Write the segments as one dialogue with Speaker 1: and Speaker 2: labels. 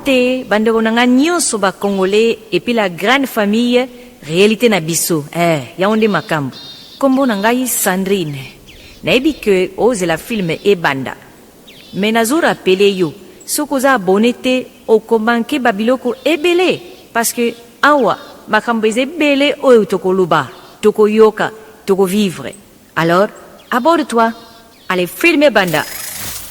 Speaker 1: te bandeko na nga nyonso ba congolais et puis la grande famille réalité na biso yango nde makambo kombo na ngai Sandrine nayebi ke ozela filme ebanda me nazorapele yo soki oza abone te okomanke babiloko ebele parce que awa makambo eza ebele oyo tokoloba tokoyoka tokovivre alors aborde-toi allez filme ebanda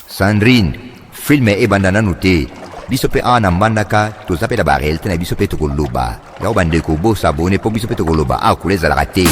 Speaker 2: Sandrine filme ebanda nanu te biso mpe awa na mbandaka toza mpe na barealité na biso mpe tokoloba yango bandeko bosabone mpo biso mpe tokoloba awa kula ezalaka te.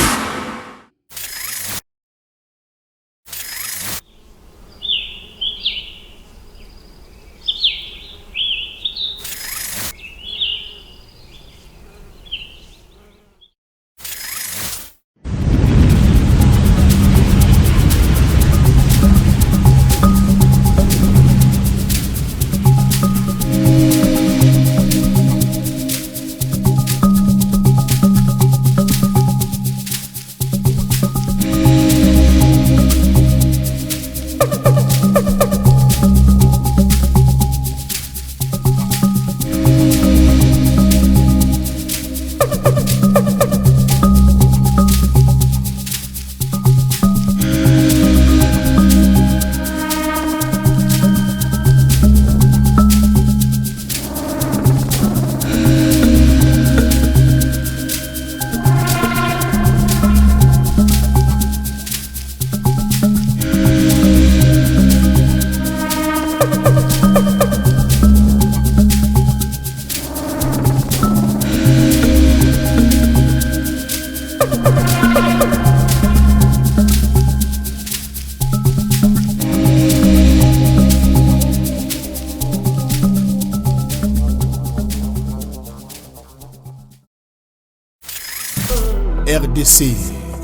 Speaker 3: RDC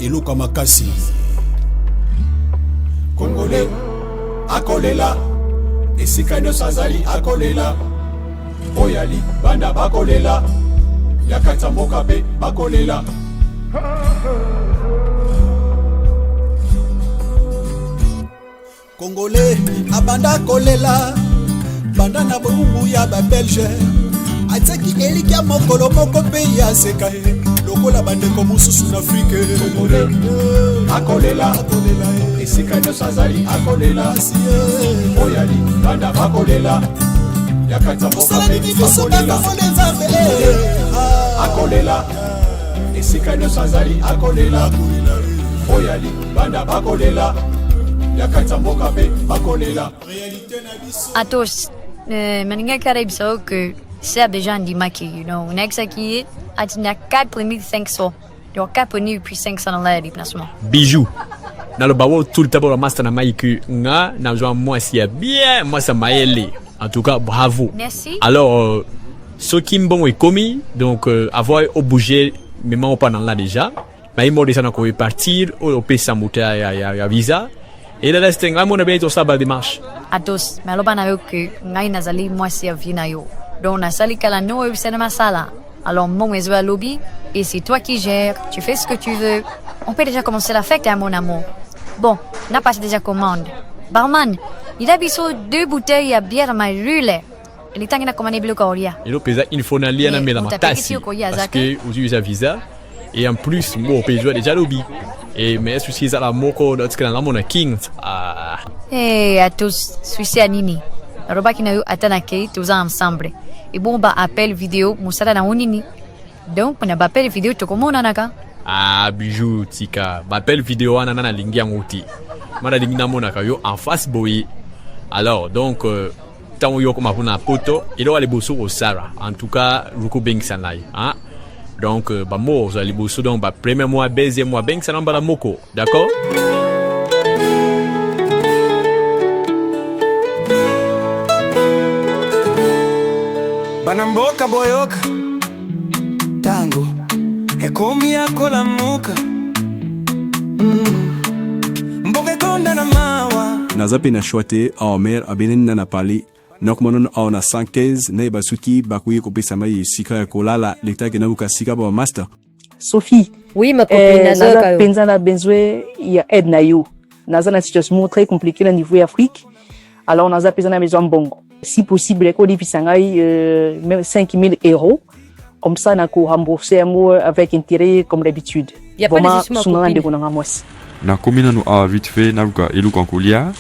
Speaker 3: Eloka Makasi Congolais akolela Esikano Sazali akolela Oyali banda bakolela Yakata Mokabe bakolela Congolais abanda kolela Banda na bongo ya ba Belge Ataki elika mokolo moko pe ya sekae Lokola bandeko mususu na Afrique Congolais akolela Esikano Sazali akolela Oyali banda bakolela Yakata Mokabe bakolela Akolela Esikano Sazali akolela Oyali banda bakolela Yakata Mokabe bakolela
Speaker 4: Atos meninga karibso que c'est déjà dit maki, you know. Next qui est atina 4500. Donc 4 puis 500 dollars de placement.
Speaker 5: Bijou. Dans le bawo tout le temps master na maïku nga na joa moi si bien moi ça m'a aidé. En tout cas bravo.
Speaker 4: Merci.
Speaker 5: Alors ce qui me bon est commis donc avoir obligé mais moi pas dans là déjà. Mais il m'a dit ça qu'on partir au pays sans ya visa. Et le reste nga mon bien tout ça ba démarche.
Speaker 4: Atos, mais loba na yo que ngai nazali moi si vina yo. Donc nazali kala no au cinéma sala. Alors mon est à lobby et c'est toi qui gères, tu fais ce que tu veux. On peut déjà commencer la fête à mon amour. Bon, n'a pas déjà commande. Barman, il a biso 2 bouteilles à bière ma rule. Il est temps qu'il a commandé bleu coria.
Speaker 5: Il a pesa une fois na lia na mela matasi. Parce que vous avez visa et en plus moi peut jouer déjà lobby. Et mais souci ça la moko d'autres que la mona king. Ah.
Speaker 4: Eh à tous, souci à nini. Roba qui n'a eu atanake tous ensemble. Et bon bah appel vidéo musala na unini. Donc on a appel vidéo to comment naka.
Speaker 5: Ah bijou tika. Appel vidéo ana na lingi ngoti. Mara lingi na mona ka yo en face boy. Alors donc tant yo comme na poto, il doit aller bosser au Sara. En tout cas, Ruko Beng Sanai, hein. Donc bah moi vous allez bosser donc bah premier mois, deuxième mois Beng Sanai la moko, d'accord?
Speaker 6: Banamboka boyoka tango ekomi akola muka mboke konda na mawa
Speaker 7: nazape na shwate au mer abenena na pali nok monon au na 115 ne basuki bakuye kopesa mai sika ya kolala lekta ke na buka sika ba master
Speaker 8: Sophie.
Speaker 4: Oui ma copine
Speaker 8: naza penza na besoin ya aide na yo naza na situation très compliquée na niveau Afrique alors naza penza na besoin bongo si possible ko lipisa ngai même 5000 euros. Comme ça, na ko rembourser moi avec intérêt comme d'habitude.
Speaker 1: Y a pas de justement copine.
Speaker 9: Na komina no a vite fait na buka elu kankolia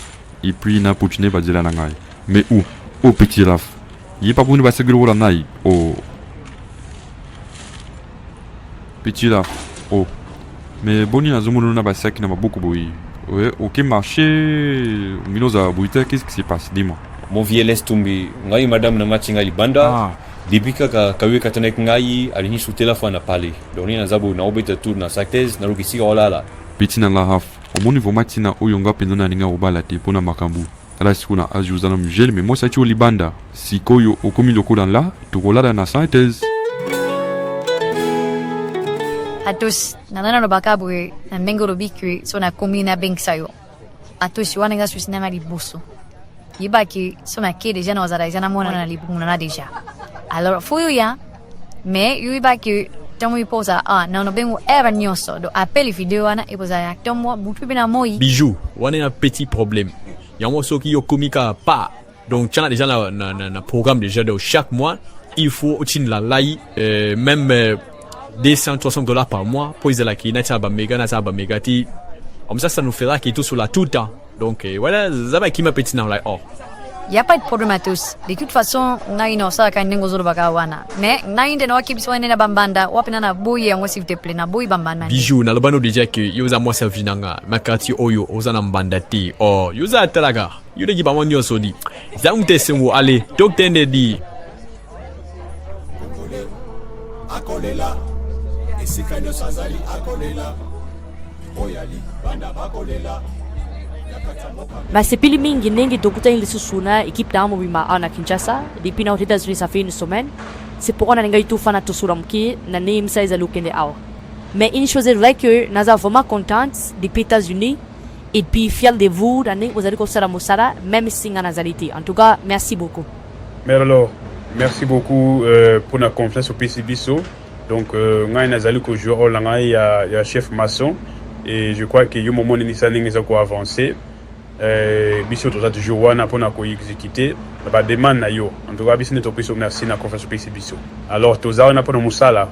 Speaker 9: et puis na potine badila na ngai. Mais où? Au petit raf. Il pas pour nous passer gros la nai. Oh. Petit raf. Oh. Mais boni na zomo na basa qui n'a pas beaucoup boui. Ouais, OK marché. Minoza buita qu'est-ce qui se passe? Dis-moi.
Speaker 10: Mon vieux laisse tomber. Ngai madame na machinga libanda.
Speaker 9: Ah.
Speaker 10: Depuis que kawe katanek ngai alini sous téléphone à parler. Donc ni na zabo na obeta tour na saktez na rukisi olala.
Speaker 9: Petit na la haf. Omoni vo matina oyonga pendona ninga obala te pona makambu. Ala sikuna ajuza na mjel mais moi ça tu libanda. Si koyo okomi loko dans là, tu kolada na saktez.
Speaker 4: Atus, nanana no bakabu na mengo robiku so na komina bank sayo. Atus wananga su sinema libuso. Yibaki so na ke déjà na zara izana mona na libuna na déjà. Alors foi ya, mais yibaki tomo iposa na no bengo era nyoso do appel vidéo ana iposa ya tomo butu bina moi.
Speaker 5: Bijou, on a un petit problème. Il y a un morceau qui est comica pas. Donc tu as déjà un programme déjà de chaque mois, il faut utiliser la laï même $260 par mois pour les qui n'a pas méga ti. Comme ça nous fera qui tout sur la tout le temps. Donc voilà, ça va qui m'a petit dans la oh.
Speaker 4: Il y a pas de problème à tous. De toute façon, ngai no sa kan nengo zoro bakawana. Mais ngai ndeno wakibiswa nena bambanda, wapina na boy yango s'il te plaît na boy bambanda.
Speaker 5: Bijou na lobano déjà que yoza moi servi nanga makati oyo ozana mbanda ti. Oh, yoza talaga. Yude giba monyo sodi. Za unte sengo ale, docteur Ndedi.
Speaker 3: Akolela. Esikanyo sazali akolela. Oyali banda bakolela.
Speaker 11: Masepili mingi nengi tokuta ili susuna équipe d'armes bima ana Kinshasa depuis na aux États-Unis ça fait une semaine. C'est pourquoi na ngai tout fana to suramki na name size à l'okende awa. Mais une chose est vraie que nous sommes vraiment contents depuis les États-Unis et puis fiers de vous d'année vous allez construire Moussara même si on a nazalité. En tout cas, merci beaucoup.
Speaker 7: Merlo, merci beaucoup pour la confiance au PCBSO. Donc ngai nazali ko jouer au ngai ya chef maçon. Et je crois que le moment où nous avons avancé, biso toza toujours wana pona ko exécuter ba demande na yo. En tout cas biso neto piso merci na confiance pesi biso. Alors toza wana pona musala.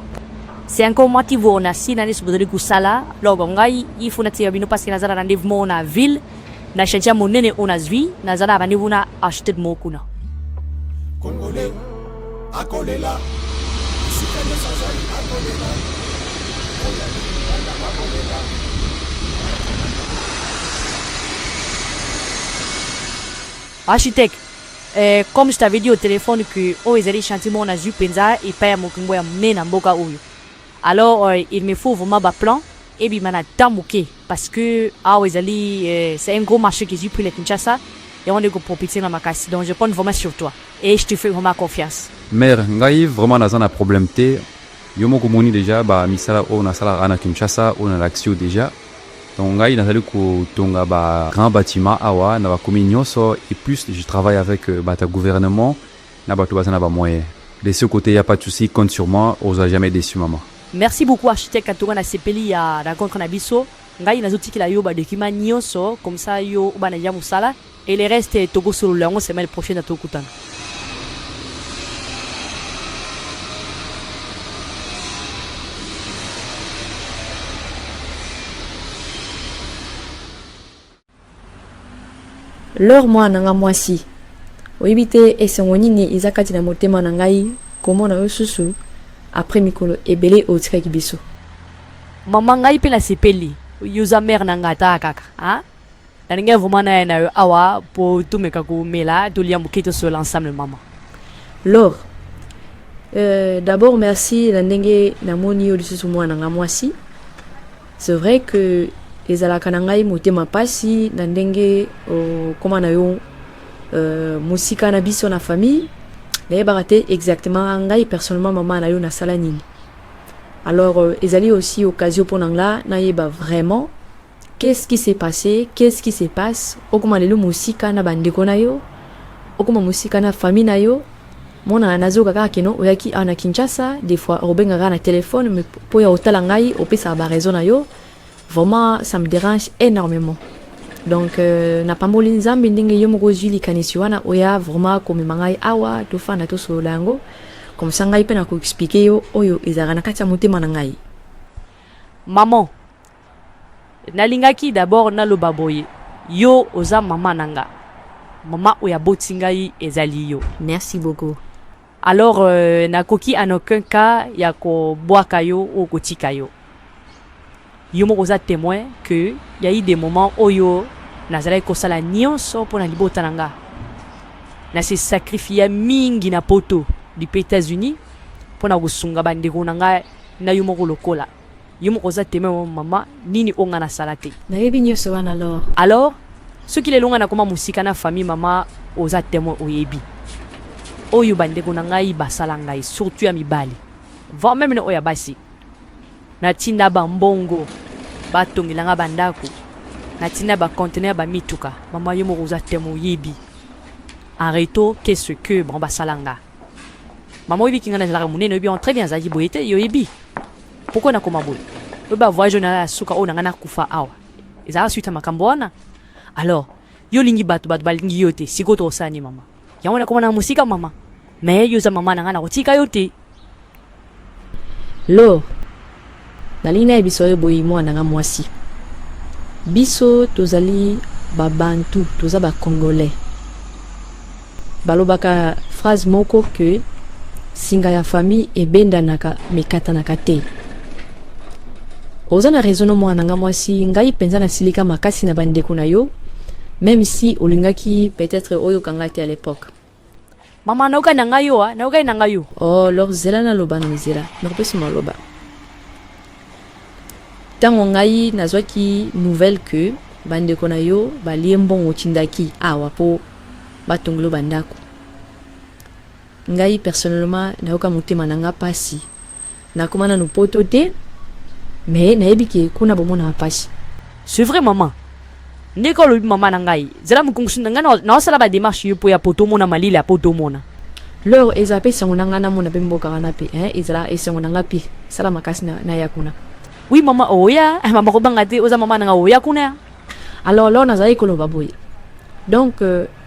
Speaker 11: C'est encore motivo na sina ni subodori kusala logo ngai ifu na tia bino parce que nazara rendez-vous mo na ville na chantia monene ona zwi nazara rendez-vous na acheter mo kuna.
Speaker 3: Congolais akolela. Sikanya sazali akolela.
Speaker 11: Architecte, comme je t'avais dit au téléphone que ils allaient chanter mon azu penza et pas mon kumbo mena mboka oyo. Alors il me faut vraiment un plan et puis mana tamuke parce que ils allaient c'est un gros marché qui est pour les Kinshasa et on est go profiter na makasi. Donc je compte vraiment sur toi et je te fais vraiment confiance.
Speaker 12: Mère, ngai vraiment dans un problème té. Yo mo komoni déjà ba misala o na sala ana Kinshasa o na l'action déjà. Donc ngai nazali ko tonga ba grand bâtiment awa na ba commune nyonso et plus je travaille avec ta gouvernement na ba to bazana ba moyen. De ce côté y a pas de souci, compte sur moi, on va jamais déçu maman.
Speaker 11: Merci beaucoup architecte Katonga na sepeli ya rencontre na biso. Ngai nazotikila yo ba document nyonso comme ça yo bana ya musala et le reste togo solo la semaine prochaine à tokutana.
Speaker 13: Leur moi nanga mwasi oyibite esengo nini izakati na motema na ngai komona yo susu après mikolo ebele otikaki biso
Speaker 11: mama ngai pe na sepeli yuza mère nanga ta kaka hein na ninga vraiment na yo awa po tumeka ko mela to liambo kito sur l'ensemble maman.
Speaker 13: Laure, d'abord merci na ndenge na moni yo lisusu moi nanga mwasi. C'est vrai que ezalaka na ngai motema pasi na ndenge koma na yo musika na biso na famille nayebaka te exactement ngai personnellement mama na yo na sala nini. Alors ezali aussi occasion pour nanga nayeba vraiment qu'est-ce qui s'est passé, qu'est-ce qui se passe okoma lelo musika na bandeko na yo okoma musika na famille na yo mona nazo kaka keno oyaki ana Kinshasa des fois robengaka na téléphone mais po ya otala ngai opesa ba raison na yo. Vraiment, ça me dérange énormément. Donc na pamboli nzambe ndenge yo moko zwi likanisi wana oya vraiment komema ngai awa tofanda tosolola yango comme ça ngai mpe na koexplike yo oyo ezalaka na kati ya motema na ngai.
Speaker 11: Maman, nalingaki d'abord naloba boye yo oza mama nanga, mama oya boti ngai ezali yo.
Speaker 13: Merci beaucoup.
Speaker 11: Alors nakoki en aucun cas ya kobwaka yo ou kotika yo. Yo moko oza témoin que y a eu des moments oyo nazalaki kosala nyonso mpo na libota na nga, na se sacrifia mingi na poto du États-Unis mpo na kosunga bandeko na nga na yo moko lokola. Yo moko oza témoin mama nini onga nasala te.
Speaker 13: Nayebi nyonso wana
Speaker 11: alors soki lelo nga nakoma mosika na famille mama oza témoin oyebi oyo bandeko na ngai basala ngai surtout ya mibali voire même na oya basi natinda bambongo batongela nga bandako natinda baconteneur bamituka mama yo moko oza témoin oyebi en retour qu'est-ce que bon basala nga mama oyebi kinga nazalaka monene oyebi on très bien azalaki boye te yoyebi pourquoi nakoma boye oyebi avoyage na suka oyo na nga nakufa awa ezalaka suite ya makambo wana. Alors yo lingi bato balingi yo te siko tosani mama yango nakoma na musika mama mais yo za mama na nga na kotika yo te.
Speaker 13: Lo nalingi na biso yo boyi mwana nga mwasi biso tozali babantu toza ba congolais balobaka phrase moko que singa ya famille ebendanaka mekatanaka te. Oza na raison mwana nga mwasi ngai penza na silika makasi na bandeko na yo même si olingaki peut-être oyo kangati à l'époque.
Speaker 11: Mama nauka na ngayo nauka na ngayo.
Speaker 13: Oh lor zela na loba na zela nakopesi maloba tango ngai nazwaki nouvelle que bandeko na yo balie mbongo tindaki awa po batongolo bandako ngai personnellement nauka motema na nga pasi nakoma na poto te mais nayebi ke kuna bomona pasi.
Speaker 11: C'est vrai maman ndeko lobi mama na ngai zela mukungusu nga na osala ba démarche yo po ya poto mona malila poto mona
Speaker 13: lor ezape sango na nga na mona bembo kana pe ezala esango na nga pe sala makasi na yakuna.
Speaker 11: Oui mama oya mama ko banga te oza mama na nga oya kuna.
Speaker 13: Alors là nazali koloba boye donc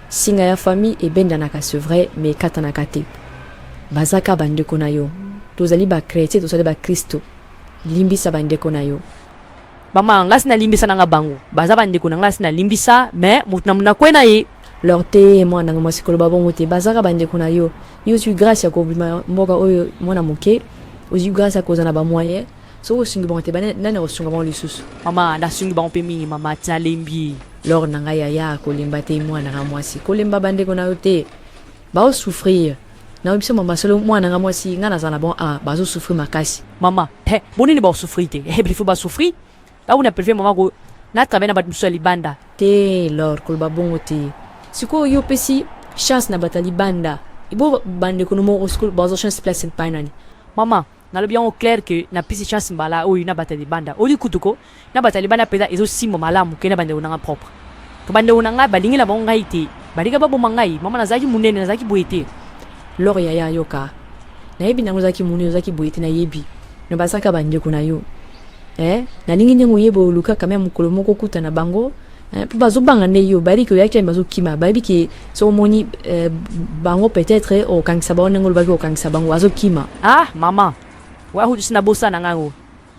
Speaker 13: singa ya famille ebendanaka c'est vrai mais katanaka te bazaka bandeko na yo tozali ba chrétien tozali ba Kristo limbisa bandeko na yo.
Speaker 11: Mama ngasi na limbisa na nga bango baza bandeko na ngasi na limbisa mais mutu na muna kwena ye
Speaker 13: lorte mwana nga mwasi koloba bongo te bazaka bandeko na yo yo tu grâce ya kobima mboka oyo mwana moke ozu grâce ya kozana ba moyen so osungi bongo te bana nani osunga bongo lisusu
Speaker 11: mama ndasungi bongo pe mingi mama tina lembi
Speaker 13: lor na nga ya kolemba te mwana nga mwasi kolemba bandeko na yo te ba souffrir na biso mama solo mwana nga mwasi nga nazana bon bazo souffrir makasi
Speaker 11: mama bonini ba souffrir te il faut ba souffrir là on a préféré maman ko na travailler na bat muso libanda
Speaker 13: te lor kolba bongo te siko yo pesi chance na batali banda ibo bande ko no mo school bazo chance place en painani
Speaker 11: mama na le bien au clair que na pesi chance mbala oyo na batali banda oli kutuko na batali banda peza ezo simo malamu ke na bande unanga propre to bande unanga balingi la bonga ite balika babo mangai mama nazaki munene nazaki boete
Speaker 13: lor ya yoka na yebi nango zaki munene zaki boete na yebi no basaka bande ko na yo nalingi nyango yebo luka kama mukolo moko kuta na bango bazo banga ne yo bari ko yakya bazo kima babi ki so moni bango peut-être o kangisa bango ngolo baki o kangisa bango azo kima
Speaker 11: mama wa hu sina bosa na ngango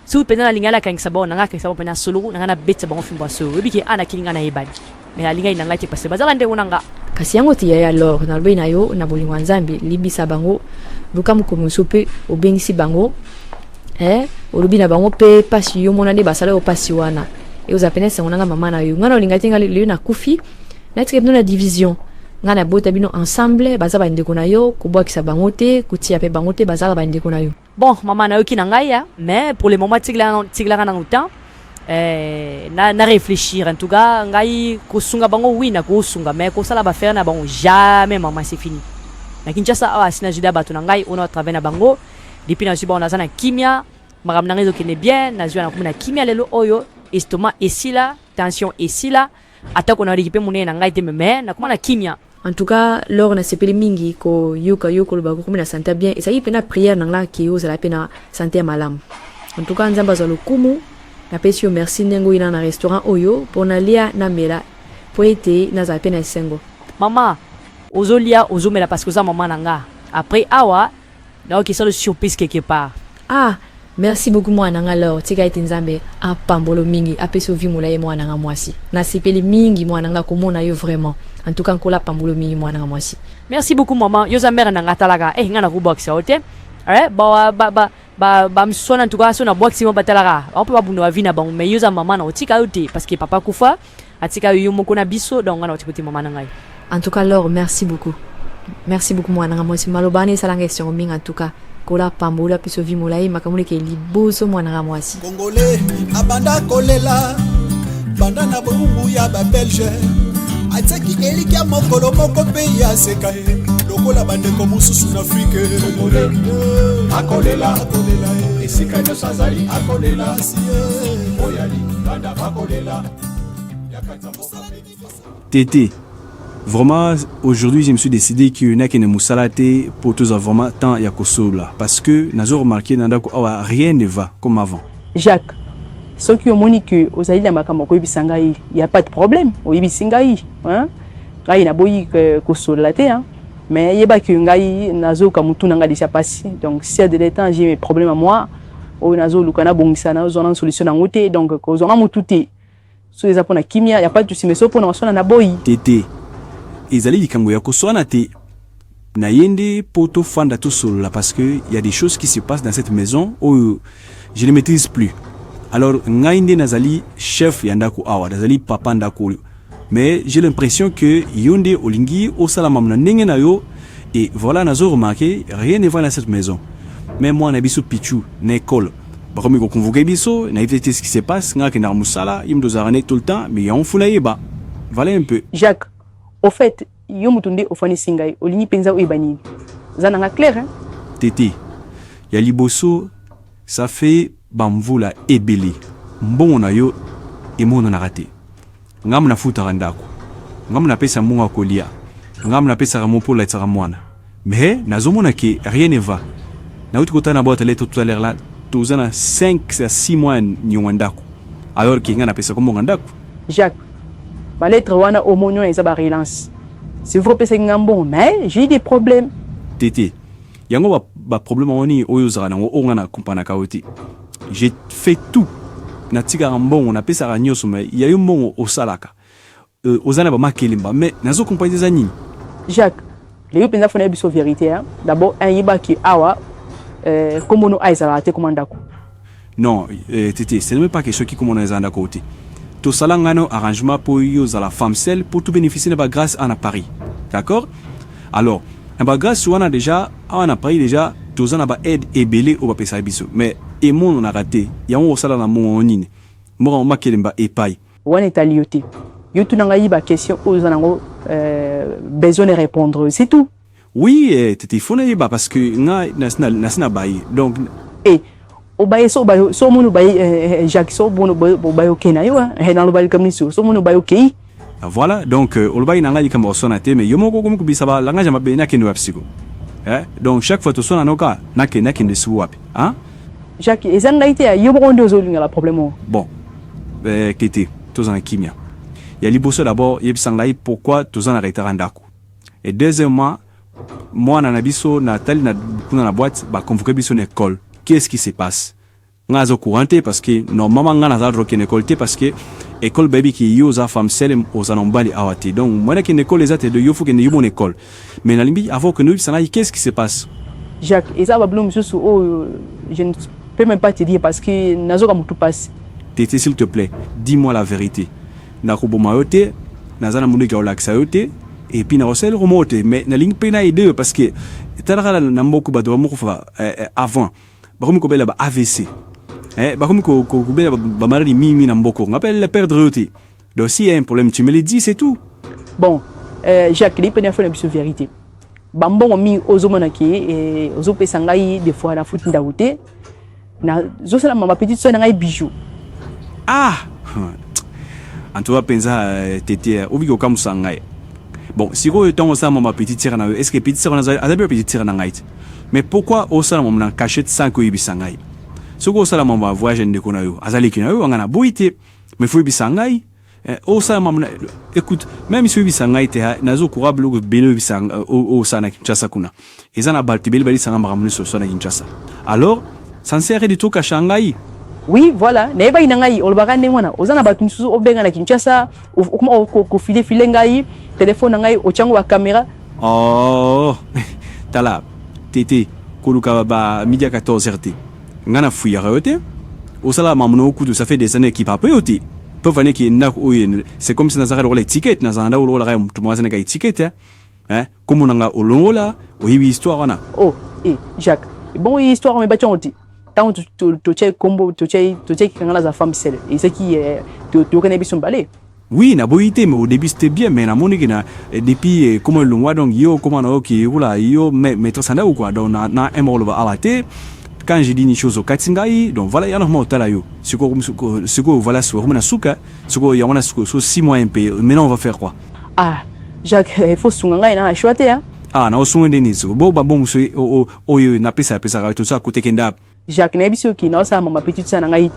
Speaker 11: su pena lingala kangisa bango nga kangisa bango pena solo nga na betsa bango fimbo so webi ki ana kilinga na yebani me alinga ina ngati pase bazala nde unanga
Speaker 13: kasi yango ti ya lor na lbe na yo na bolingwa nzambi libisa bango luka mukomuso pe obengisi bango olobi na bango pe pasi yo mona nde basala yo pasi wana e ozapena sango nanga mama na yo ngana olinga te nga lelo na kufi na tike bino na division ngana bota bino ensemble baza bandeko na yo kobwakisa bango te kutia pe bango te bazala bandeko na yo.
Speaker 11: Bon mama na yo ki na ngai ya mais pour le moment tigla na temps na réfléchir en tout cas ngai kosunga bango oui na kosunga mais kosala ba faire na bango jamais mama c'est fini na Kinshasa awa sina juda bato na ngai on a travaillé na bango depuis na suba on a na kimia magam na ngezo kene bien na zwa na kumina kimia lelo oyo estomac ici là tension ici là atako na récupérer mon na ngai te mais na kumana kimia
Speaker 13: en tout cas lors na sepeli mingi ko yuka lo ba kumina santé bien et ça y pena prière na la ki oza la pena santé malam en tout cas nzamba za lokumu napesi yo merci ndenge ina na restaurant oyo mpo nalia namela po ete nazala mpe na esengo.
Speaker 11: Mama, ozolia ozomela parce que oza mama na nga. Après awa, naokisa le surprise quelque part.
Speaker 13: Ah, merci beaucoup mwana nga lor. Tika ete nzambe apambolo mingi apesi ovi molaye mwana nga mwasi. Nasepeli mingi mwana nga komona yo vraiment. En tout cas nkola pambolo mingi mwana nga mwasi.
Speaker 11: Merci beaucoup maman. Yo za mère na nga talaga. Nga na kuboxa ote. Msona en tout cas so na boxi mo batalaga. On peut pas bunda wa vina bango mais yo za maman na otika ote parce que papa kufa atika yo moko na biso donc nga na otikoti maman na ngai.
Speaker 13: En tout cas lor, merci beaucoup. Merci beaucoup mwana nga mwasi. Malobani salanga esongo mingi en tout cas. Kola pambola piso vi molai makamule ke liboso mwana nga mwasi.
Speaker 3: Congolais abanda kolela banda na bongo ya ba Belge ataki elikia mokolo moko pe ya sekae lokola bande ko mususu na Afrique. Congolais akolela esika no sazali akolela oyali banda akolela yakata mosape.
Speaker 14: Tété. Vraiment, aujourd'hui, je me suis décidé que Nakene Moussalate pour tous vraiment tant Yakosola. Parce que nous avons remarqué que rien ne va comme avant.
Speaker 8: Jacques, ceux qui ont moni que aux aïe la makamoko ibisangai, il n'y a pas de problème. Au ibisangai, hein? Là, il y a boyi Kosolate, hein? Mais il y a pas que ngai nazo kamutu nanga déjà passé. Donc, si à des temps j'ai mes problèmes à moi, au nazo lukana bongisana, aux on solution en côté. Donc, aux on a mututé. Sous les apona kimia, il n'y a pas de souci. Mais sauf pour nous, on a boyi.
Speaker 14: Tété. Ezali likambo ya koswana te na yende poto fanda tout seul là parce que il y a des choses qui se passent dans cette maison où je ne maîtrise plus. Alors ngainde nazali chef ya ndako awa nazali papa ndako mais j'ai l'impression que yonde olingi osala mamna ndenge na yo et voilà nazo remarqué rien ne va dans cette maison. Mais moi na biso pichu na école bakomi ko convoquer biso na éviter ce qui se passe ngaka na musala yimdo zarane tout le temps mais ya on fula yeba. Voilà un peu.
Speaker 8: Jacques, au fait, yo mutunde ofani singai, olini penza ou ibani. Zananga clair, hein?
Speaker 14: Tété, ya liboso, ça fait bamvula ebeli. Mbongo na yo, emono na raté. Ngam na futa randako. Ngam na pesa munga kolia. Ngam na pesa ramopo la itsara mwana. Mais, nazomona ke rien ne va. Na uti kota na boîte lettre tout à l'heure là, tozana 5 à 6 mois nyongandako. Alors que nga na pesa komo ngandako.
Speaker 8: Jacques, ma lettre wana omonyo eza ba relance. C'est vrai pesa ngambo, mais j'ai des problèmes.
Speaker 14: Tété, yango ba problème woni oyo zara nango ongana kompana kaoti. J'ai fait tout. Na tika mbongo na pesa ranyoso mais ya yo mbongo osalaka. Ozana ba makelimba mais nazo compagnie za nini?
Speaker 8: Jacques, les yo penza fona biso vérité hein. D'abord un yiba ki awa comme no aizala te komandako.
Speaker 14: Non, Tété, c'est même pas quelque chose qui comme on a à côté. Tout ça ngano arrangement pour yo za la femme seule pour tout bénéficier de la grâce en Paris. D'accord? Alors, en grâce on a déjà en Paris déjà tout ça na ba aide et belé au pesa biso. Mais et mon on a raté. Ya on sala na mon onine. Mo ma kelemba et paille.
Speaker 8: On est alioté. Yo tout nanga yiba question aux anango besoin de répondre, c'est tout.
Speaker 14: Oui, Tété faut na parce que nga nasna bayi. Donc
Speaker 8: obaye so bayo so munu baye Jacques so bono bayo kena yo he na lo bayo kamni so munu bayo kei.
Speaker 14: Voilà, donc o bayi nanga di kamba sonate mais yo moko ko bisa ba langa jama be na kenu apsiko. Donc chaque fois to sona noka na kende su wapi, hein?
Speaker 8: Jacques ezanga ite yo mo ndo zo linga la problème.
Speaker 14: Bon. Kété, tous en kimia. Ya liboso d'abord yebisanga pourquoi tous en arrêter randako. Et deuxièmement, moi na biso na tali na kuna na boîte ba convoquer biso na école. Qu'est-ce qui se passe? Nga zo couranté parce que normalement nga na za roke école parce que école baby qui yo za femme seule aux anombali awati. Donc moi na ken école les até de yo faut que ne yo mon école. Mais na limbi avant que nous ça qu'est-ce qui se passe?
Speaker 8: Jacques, et ça va blum sous je ne peux même pas te dire parce que nazo comme tout passe.
Speaker 14: Tété s'il te plaît, dis-moi la vérité. Na ko bo mayote, na za na mundu ka olaxa yote et puis na recel remonte mais na ligne pena idée parce que tala na mboko ba do mo avant. Bakomi ko bela ba AVC. Bakomi ko bela ba maradi mimi na mboko. Ngapelle la perdre yote. Donc si y a un problème, tu me le dis, c'est tout.
Speaker 8: Bon, Jacques, les premières fois la vérité. Bambon mi ozomona ki et ozope sangai des fois la foot ndaouté. Na zo sala ma petite sœur ngai bijou.
Speaker 14: Ah. Antoa penza Tété obiko kam sangai. Bon, si vous êtes ensemble ma petite sœur na est-ce que petite sœur na a petite sœur na ngai? Mais pourquoi au salon on a caché 5 ou 8 sangai? soko osala mambo voyage ndeko na yo azali kina yo ngana boite mais faut bisangai osala mambo écoute même si bisangai te nazo courable ko belo bisanga osana Kinshasa kuna ezana balti beli bali sanga makamuni so na Kinshasa alors sincère de tout ka Shanghai.
Speaker 8: Oui, voilà. Neba inangai olbaka ndengwana. Ozana batu misusu obenga na Kinshasa, okuma ko file ngai, téléphone ngai ochango wa caméra.
Speaker 14: Oh. Tala. Tété koluka ba midi à 14h. Ngana fuya rote. Osala mamuno kudu ça fait des années qui pape yote. Peut venir qui na c'est comme si nazara le ticket nazanda ou la tout moi na ticket hein. Comme on nga olongola, oyibi histoire wana.
Speaker 8: Oh, Jacques. Bon histoire me batchonti. Tant tu check combo tu check kangala za femme seule et ce qui est tu connais bien balé.
Speaker 14: Oui na boité mais au début c'était bien mais na moni na depuis comment le mois donc yo comment na OK oula yo mettre ça ou quoi donc na émol va arrêter quand j'ai dit une chose au Katsingai donc voilà ya normalement tala yo ce que voilà sur na suka ce que ya wana so 6 mois un peu maintenant on va faire quoi.
Speaker 8: Ah Jacques il faut sunga na choiter hein.
Speaker 14: Ah na osunga denizo bo ba bon so o yo na pesa tout ça côté kenda.
Speaker 8: Jacques Nebiso qui n'a pas ma petite sœur ngai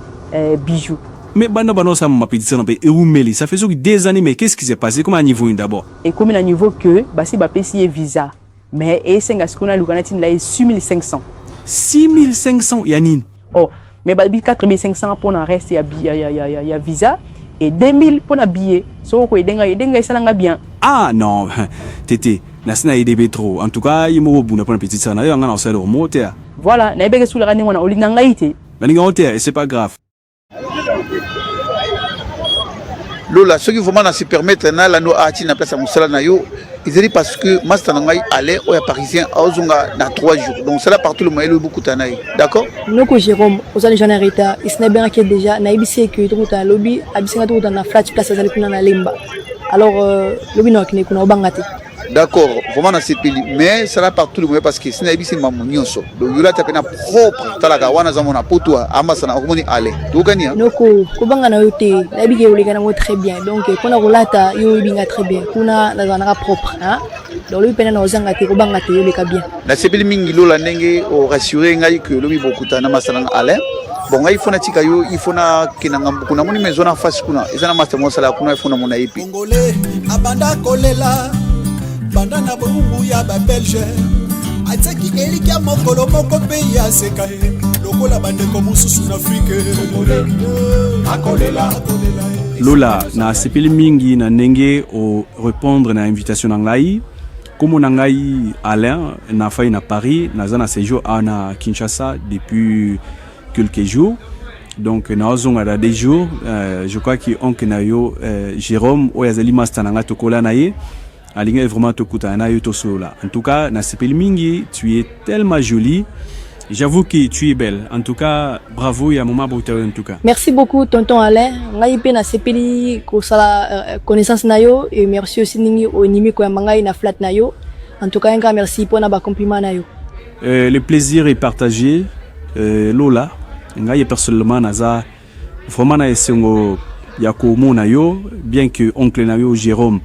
Speaker 8: bijou.
Speaker 14: Mais banda ça ma petite sœur et Oumeli ça fait des années mais qu'est-ce qui s'est passé comment à niveau d'abord?
Speaker 8: Et comme à niveau que basi ba payé visa mais et senga skona lukanati la 6500.
Speaker 14: 6500 Yanine.
Speaker 8: Oh mais ba 4500 pour na reste ya visa et 2000 pour na billet. So ko edenga salanga bien.
Speaker 14: Ah non, tété, nasina idebe trop. En tout cas, il m'a buna pour la petite sœur na yo ngana osalo moteur.
Speaker 8: Voilà, na ebeke sula kani wana olina ngaite.
Speaker 14: Baninga moteur, c'est pas grave.
Speaker 15: Lola, ceux qui vraiment se permettent na no ati na place à musala na yo, ils disent parce que master ngai aller au parisien à ozunga na 3 jours. Donc cela partout le moyen beaucoup tanaï. D'accord?
Speaker 16: Noko Jérôme, aux années Janarita, il s'est bien inquiété déjà, na ibisi que tout à lobby, abisinga tout dans la flat place à kuna na limba. Alors lobby no kine kuna obangati.
Speaker 15: D'accord, vraiment dans ces pays, mais ça va partout le monde parce que c'est na ibisi mamunyoso. Donc yola tapena propre talaga wana za mona poto amasa na okomoni aller. Dokani ha?
Speaker 16: Noko kubanga na yote, na bige ulikana mo très bien. Donc kuna rolata yo ibinga très bien. Kuna na zana propre, hein. Donc lui pena na ozanga te kubanga te yoleka bien.
Speaker 15: Na sepeli mingi lola ndenge o rassurer ngai que lobi bokuta na masana aller. Bon ngai fona tika yo ifona kinanga kuna moni maison na face kuna. Ezana master mo sala kuna ifona mona ipi.
Speaker 3: Congolais abanda kolela. Banda na bongo ya ba belge ataki elika mokolo moko pe ya sekae lokola bande ko mususu na Afrique akolela
Speaker 14: Lola na sepeli mingi na ndenge o répondre na invitation na ngai comme na ngai Alain na fai na Paris na zana séjour na Kinshasa depuis quelques jours donc na ozonga da des jours je crois que onke na yo Jérôme oyazali master na ngato kola na ye Alinga est vraiment tokuta na yoto sola. En tout cas, na sepeli mingi, tu es tellement jolie. J'avoue que tu es belle. En tout cas, bravo ya mama bouta en tout cas.
Speaker 16: Merci beaucoup tonton Alain. Ngai pe na sepeli ko sala connaissance na yo et merci aussi ningi o nimi ko mangai na flat na yo. En tout cas, un merci pour na ba compliment na yo.
Speaker 14: Le plaisir est partagé. Lola, ngai personnellement naza vraiment na esengo ya ko mona yo bien que oncle na yo Jérôme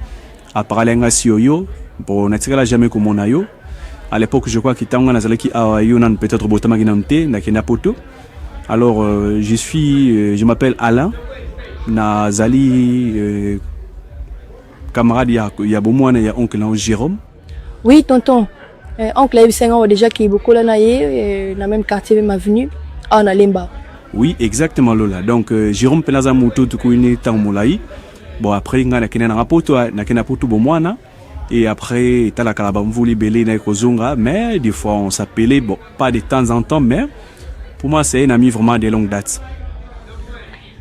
Speaker 14: a parlé nga si yo bon natikala jamais comme on a yo à l'époque je crois que tanga nazalaki a yo nan peut-être botama ginante na kena poto alors je m'appelle Alain nazali camarade ya bomwana ya oncle na Jérôme.
Speaker 16: Oui tonton oncle Ebisenga déjà qui beaucoup là naie na même quartier même avenue na Lemba.
Speaker 14: Oui exactement Lola donc Jérôme penaza moto tuko ini tamolai. Bon après nga na kena na poto bomwana et après tala kalaba mvuli belé na kozonga mais des fois on s'appelait bon pas de temps en temps mais pour moi c'est un ami vraiment de longue date.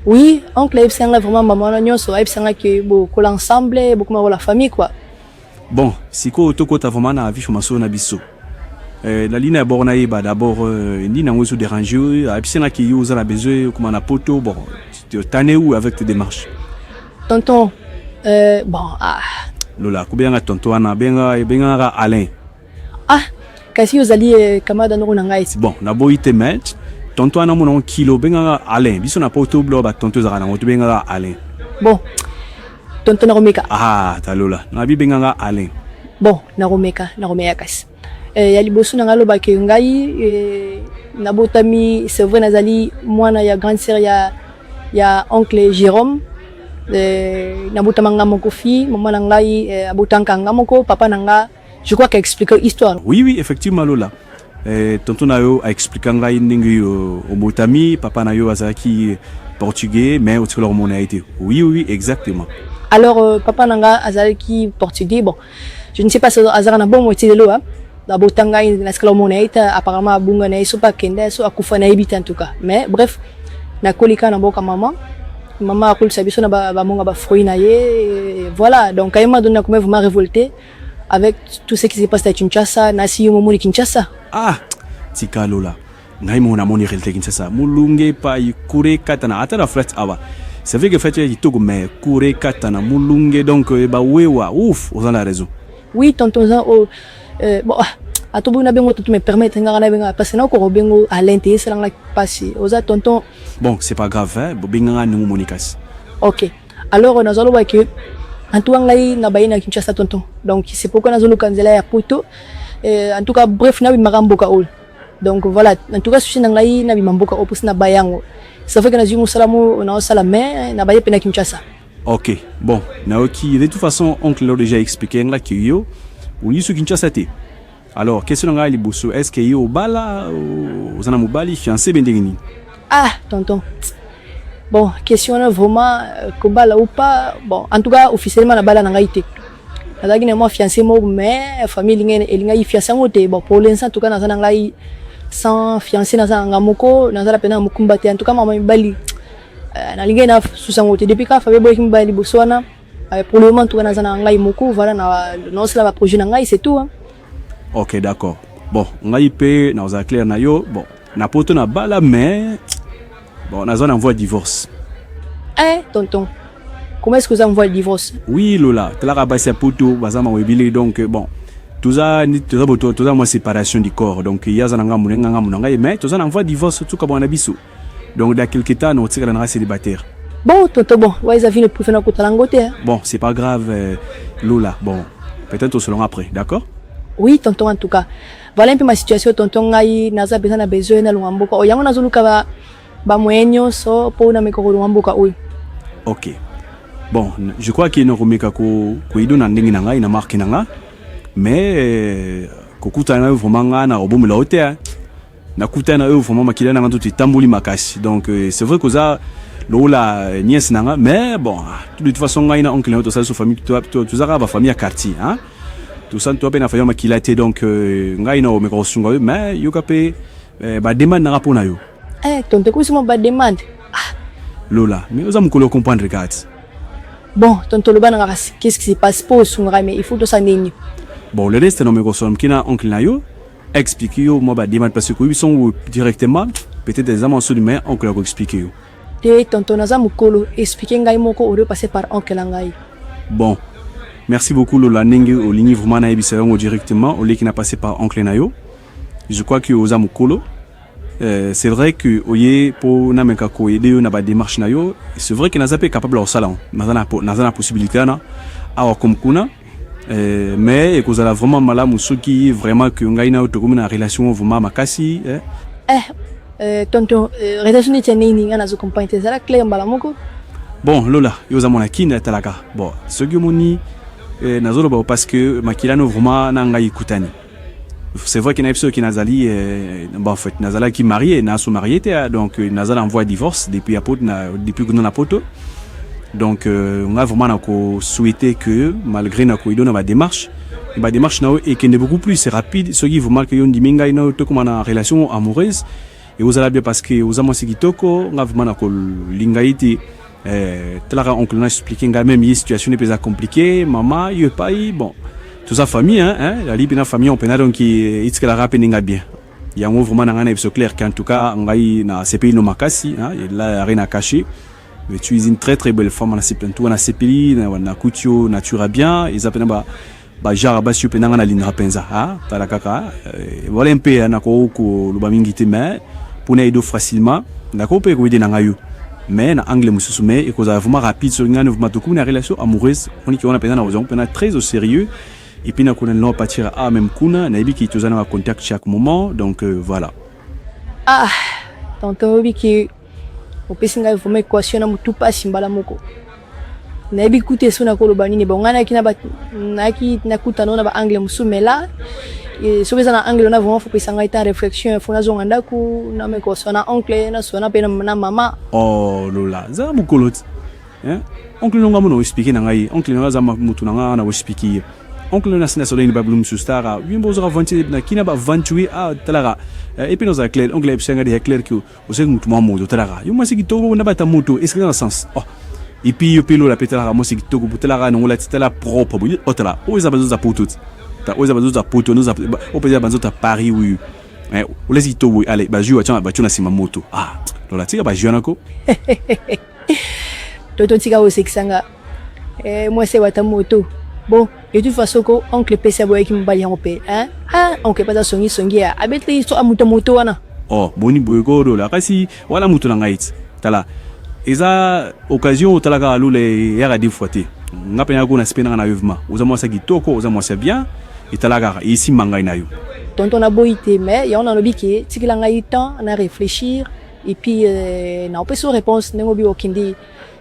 Speaker 16: Oui, oncle Ebisenga vraiment maman nyonso Ebisenga que beaucoup l'ensemble beaucoup la famille quoi.
Speaker 14: Bon, siko toko ta vraiment na vie formation na biso. La ligne à bornaï ba d'abord ni na ngozo déranger Ebisenga qui usa la besoin comme na poto bon tu t'en où avec tes démarches.
Speaker 16: Tonton, bon,
Speaker 14: Lola, combien tonton ana benga Alain.
Speaker 16: Ah, kasi ozali kamada no nanga isi.
Speaker 14: Bon, na boite match, tonton ana mon kilo benga Alain. Biso na poto blo ba tonton zara na moto benga Alain.
Speaker 16: Bon, tonton na romeka.
Speaker 14: Ah, ta Lola, na bi benga Alain.
Speaker 16: Bon, na romeka kas. Ya liboso na ngalo ba ke ngai nabotami c'est vrai nazali mwana ya grande sœur ya oncle Jérôme nabotama nga moko fi maman na ngai abotanga nga moko papa na nga je crois qu'il explique l'histoire.
Speaker 14: Oui, effectivement Lola. Tonton Nayo a expliqué ngai ndenge obotami papa Nayo azaki portugais mais au leur mon a été. Oui, exactement.
Speaker 16: Alors papa nanga azaki portugais bon. Je ne sais pas si azara na bon moitié de l'eau hein. Abotanga na skala mon a été apparemment bunga na iso pa kende so akufa na ibita en tout cas. Mais bref, na kolika na boka maman. Maman a koul sabiso na ba monga ba fruit na ye voilà donc ayema donna comme vraiment révolté avec tout ce qui s'est passé à Kinshasa, nasi yomo moni Kinshasa.
Speaker 14: Ah, tika Lola. Ngai mo na moni réalité Kinshasa. Mulunge pa ikure katana ata la flat awa. C'est vrai que fait il togo mais kure katana mulunge donc ba wewa ouf, on a la raison.
Speaker 16: Oui, tonton Jean bon atobu na bengo tu me permettre ngana benga parce que na ko bengo à l'intérieur c'est la passer. Oza tonton.
Speaker 14: Bon, c'est pas grave hein, benga ni monikas.
Speaker 16: OK. Alors on a zalo que en tout cas na baina Kinshasa tonton. Donc c'est pourquoi na zalo kanzela ya poto. En tout cas bref na bimaramboka ol. Donc voilà, en tout cas sushi na ngai na bimamboka opus na bayango. Ça fait que na zimu salamu na salame na baye pena Kinshasa.
Speaker 14: OK. Bon, Naoki de toute façon oncle l'a déjà expliqué ngla que yo ou yisu Kinshasa té. Alors, question ngai liboso, est-ce que yo bala ou zana mobali fiancé bendengini?
Speaker 16: Ah, tonton. Bon, question vraiment kobala ou pas. Bon, en tout cas officiellement na bala na ngai té. Nazaki na moi fiancé mo mais famille ngene elinga fiancé ngote. Bon, pour l'instant en tout cas na zana ngai sans fiancé na zana ngamoko, na zana pena mukumba té en tout cas maman bali. Na linga na susangote depuis ka famille boy kimbali boswana. Pour le moment tout na zana ngai moko voilà na non cela va projet na ngai c'est tout hein.
Speaker 14: OK, d'accord. Bon, ngai pe na za clair na yo. Bon, na poto na bala mais bon, na zone envoie divorce.
Speaker 16: Tonton. Comment est-ce que vous envoyez le divorce?
Speaker 14: Oui, Lola. Tu l'as rabassé poto, bazama webile donc bon. Tout ça moi séparation du corps. Donc il y a zananga munanga mais tout ça envoie divorce tout comme on a biso. Donc dans quelques temps on tire la célibataire.
Speaker 16: Bon, tonton bon, ouais, ils avaient le préféré côté langote.
Speaker 14: Bon, c'est pas grave Lola. Bon, peut-être on se l'en après, d'accord?
Speaker 16: Oui, tonton en tout cas. Voilà un peu ma situation tonton ngai naza besoin na luamboka. Oyango nazuluka ba moyenyo so po na meko luamboka oy.
Speaker 14: OK. Bon, je crois qu'il y a une remeka ko ido na ndingi na ngai na marque na nga. Mais kokuta na vraiment na obomu la hauteur. Na kuta na vraiment makila na ngatu tambuli makasi. Donc c'est vrai que ça lola nièce na nga mais bon, de toute façon ngai na oncle na to sa famille tu za ba famille à quartier hein. Tout ça toi na famille makila te donc ngai na omeka osunga mais yo kapé ba demande na rapona yo.
Speaker 16: Tonte ko suma ba demande.
Speaker 14: Lola, mais vous allez me comprendre regarde.
Speaker 16: Bon, tonton Loba n'a qu'est-ce qui se passe pour son mais il faut tout ça négni.
Speaker 14: Bon, le reste non me consomme qui na oncle na yo expliquer yo moi ba demande parce que ils sont directement peut-être des amants sur mais oncle va expliquer yo.
Speaker 16: Tonton naza mukolo expliquer ngai moko au passer par oncle ngai.
Speaker 14: Bon. Merci beaucoup Lola Nengi au ligne vraiment na ebisa yo directement au lieu qui n'a passé par oncle na yo. Je crois que aux amukolo c'est vrai que oye pour na meka ko aider na ba démarche na yo, c'est vrai que naza pe capable au salon. Naza possibilité na awa comme kuna mais que vous allez vraiment malamu soki vraiment que ngai na to comme na relation vraiment makasi
Speaker 16: tonton relation ni tene ni ngana zo comprendre ça la clé mbala moko.
Speaker 14: Bon Lola, yo za mona kina talaka. Bon, ce que moni nazolo ba parce que makilano vraiment na ngai kutani. C'est vrai qu'il y a une qui nazali bon en fait nazala qui marié na sous marié donc nazala envoie divorce depuis que nous na poto. Donc on a vraiment souhaité que malgré na ko idona ba démarche na et qui est beaucoup plus rapide ce qui vous marque yon diminga ina to comme na relation amoureuse et vous allez bien parce que vous avez aussi kitoko on a vraiment na ko lingaiti tela oncle na expliquer même une situation est plus compliquée maman yo pas bon toute sa famille hein la libina famille on peut donc qui que la rappening bien il y a un vraiment ngana c'est clair qu'en tout cas ngai na CPI no makasi hein il a rien à cacher mais tu es une très très belle femme na CPI tout na CPI na kutio natura bien ils appellent ba jara ba super na linra penza hein tala kaka voilà un peu na ko lo ba mingi te mais pour na ido facilement na ko pe ko ide na ngayo mais na anglais mususu mais et cause vraiment rapide sur ngana vraiment to une relation amoureuse on dit qu'on a pendant na on très au sérieux. Et puis, on a partir à même kuna, na ibi qui tous en contact chaque moment, donc voilà.
Speaker 16: Ah, tonton obi ki opesi ngai vraiment équation na mutu pasi mbala moko. Nayebi kute sona koloba nini bon ngana kina ba naki nakuta nona ba anglais musumela. So beza na anglais na vraiment faut pesa ngai ta réflexion faut na zonga ndaku na me ko sona oncle na sona pe na mama.
Speaker 14: Oh lola, za mukoloti. Hein? Oncle nonga mo no expliquer na ngai, oncle nonga za mutu na nga na wo expliquer. Oncle na sina soleni ba blum sustara, wimbo za vanti na kina ba vantui a talaga. Et puis nous a clair, oncle epsenga de clair que o se mutu mo mo talaga. Yo ma sikito na ba ta mutu, est-ce que dans le sens? Oh. Et puis yo pelo la petala mo sikito ko talaga no la titala propre, bo otala. O za bazo za potut. Ta o za bazo za poto, no za o pe za bazo ta Paris oui. O les ito oui, allez, ba ju a ba tuna sima moto. Ah, lola tika ba juana ko.
Speaker 16: Toto tika o seksanga. Moi c'est wata moto. Bon, et de toute façon, oncle PC boy qui me baille en paix, hein? Ah, oncle pas songi à abetli so amuta moto wana.
Speaker 14: Oh, boni boygo la kasi wala mutu na ngait. Tala. Eza occasion talaga lule yara di fouati. Ngapenya ko na spena na yuvma. Uza mo sa kitoko, uza mo sa bien. Et talaga ici mangai na yu.
Speaker 16: Tonton na boité mais ya on a lobiki, tikila ngai temps na réfléchir et puis na opé so réponse nengo bi okindi.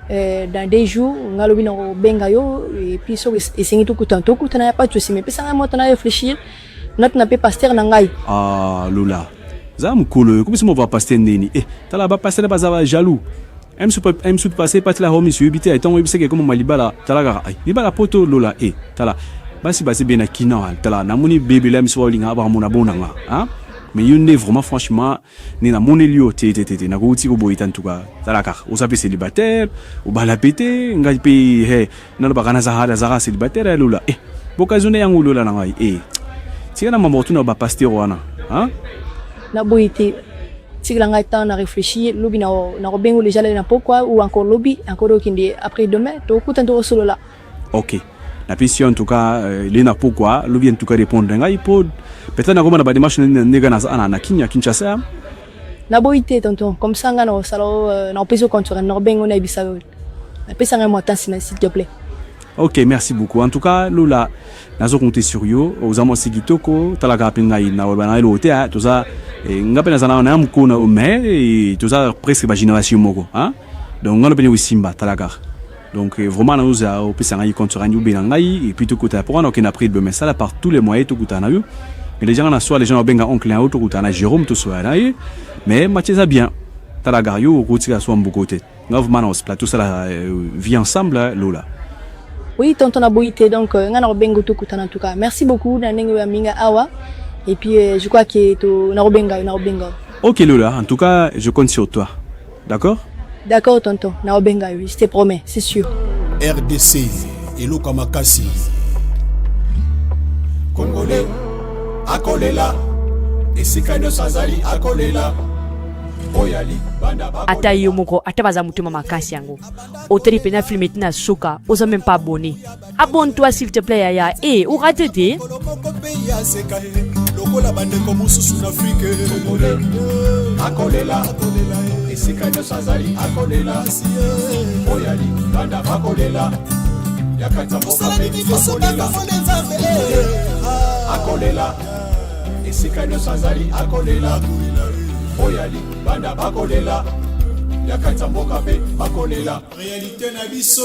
Speaker 16: Dans des jours ngalobi na benga yo et puis so esengi to kutana pas tu mais pesa ngai motana réfléchir not na pe pasteur na ngai.
Speaker 14: Ah lula za mukolo comme si mo va pasteur neni tala ba pasteur ba za jaloux em su passer pas la homme sur bité étant webse que comme malibala tala ai libala poto lula tala basi bena kina tala na moni bébé lem so linga ba mona bonanga hein. Mais il est vraiment franchement ni na monelio na ko uti ko boita ntuka talaka usape célibataire ou bala pété ngai pe na lo bakana za célibataire lula bokazone yangu lula na ngai tika na mamotu na ba pasteur wana hein
Speaker 16: na boité tika ngai temps na réfléchir lobi na ko bengo les jale na pourquoi ou encore lobi encore okindi après demain to kutanto solo là.
Speaker 14: OK. Na pission en tout cas lena pourquoi lobi en tout cas répondre ngai pod peut-être na goma na ba dimanche nega na Kinshasa
Speaker 16: na boité tonton comme ça ngana salo na peso contre na bengo na bisa na pesa ngai motan s'il te plaît.
Speaker 14: OK, merci beaucoup. En tout cas lola nazo compter sur yo ozamo sigitoko talaga pinga ina bana lo te to za ngapena sana na mkona mais to za presque ba génération moko hein. Donc ngana peni wisimba talaga. Donc vraiment nous a au pesa ngai contre ranyu benangai et puis tout côté pour on a pris de mais ça là par tous les moyens tout côté na yo. Mais les gens na soit les gens benga oncle en auto côté na Jérôme tout soit là mais Mathieu ça bien talaga yo côté à soit beaucoup côté. Vraiment on se plateau ça la vie ensemble lola.
Speaker 16: Oui, tonton na boité donc ngana bengo tout côté en tout cas. Merci beaucoup na nengo ya minga awa et puis je crois que to na benga.
Speaker 14: OK lola, en tout cas je compte sur toi. D'accord?
Speaker 16: D'accord tonton, na benga oui, je te promets, c'est sûr.
Speaker 3: RDC Eloka Makasi Congolais akolela esikano sazali akolela oyali banda ba
Speaker 11: ata yo moko ata baza mutuma makasi yango oteri pena filmer tina suka oza même pas abonné abonne-toi s'il te plaît yaya ou raté te
Speaker 3: lokola bande ko mususu na Afrique akolela esikano sazali akolela oyali banda bakolela yakata akolela akolela esikano sazali akolela oyali banda bakolela yakata mboka pe bakolela réalité na biso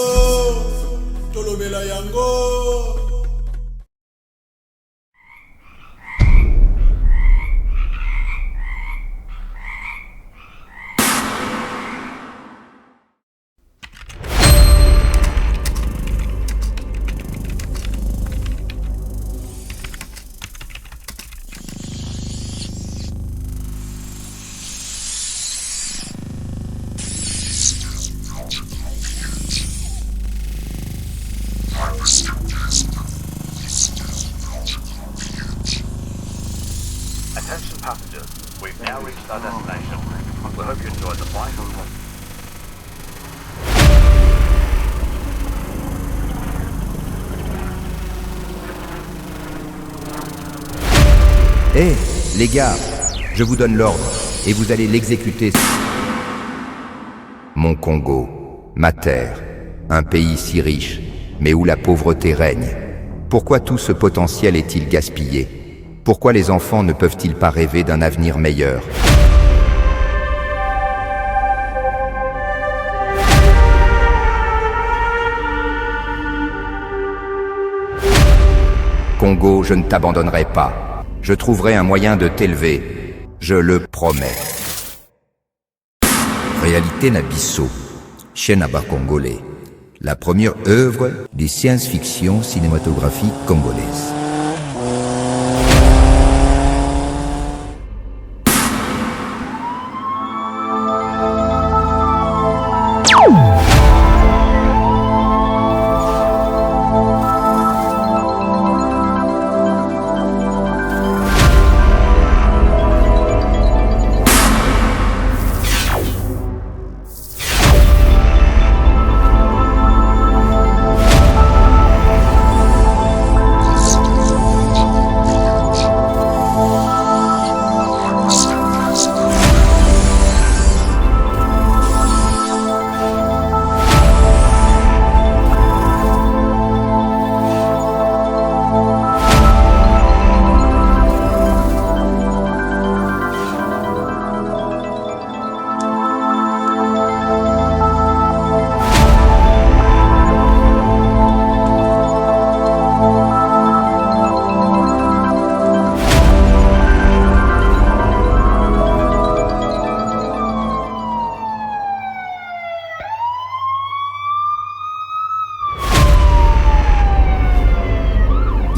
Speaker 3: tolobela yango.
Speaker 17: Attention passengers, we've now reached our destination. We hope you enjoyed the flight.
Speaker 2: Hé, les gars, je vous donne l'ordre et vous allez l'exécuter. Mon Congo, ma terre, un pays si riche, mais où la pauvreté règne. Pourquoi tout ce potentiel est-il gaspillé ? Pourquoi les enfants ne peuvent-ils pas rêver d'un avenir meilleur ? Congo, je ne t'abandonnerai pas. Je trouverai un moyen de t'élever. Je le promets. Réalité Nabisso, chaîne à bas congolais. La première œuvre de science-fiction cinématographique congolaise.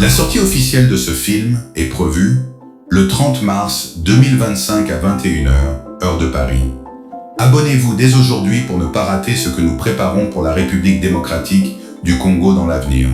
Speaker 18: La sortie officielle de ce film est prévue le 30 mars 2025 à 21h, heure de Paris. Abonnez-vous dès aujourd'hui pour ne pas rater ce que nous préparons pour la République démocratique du Congo dans l'avenir.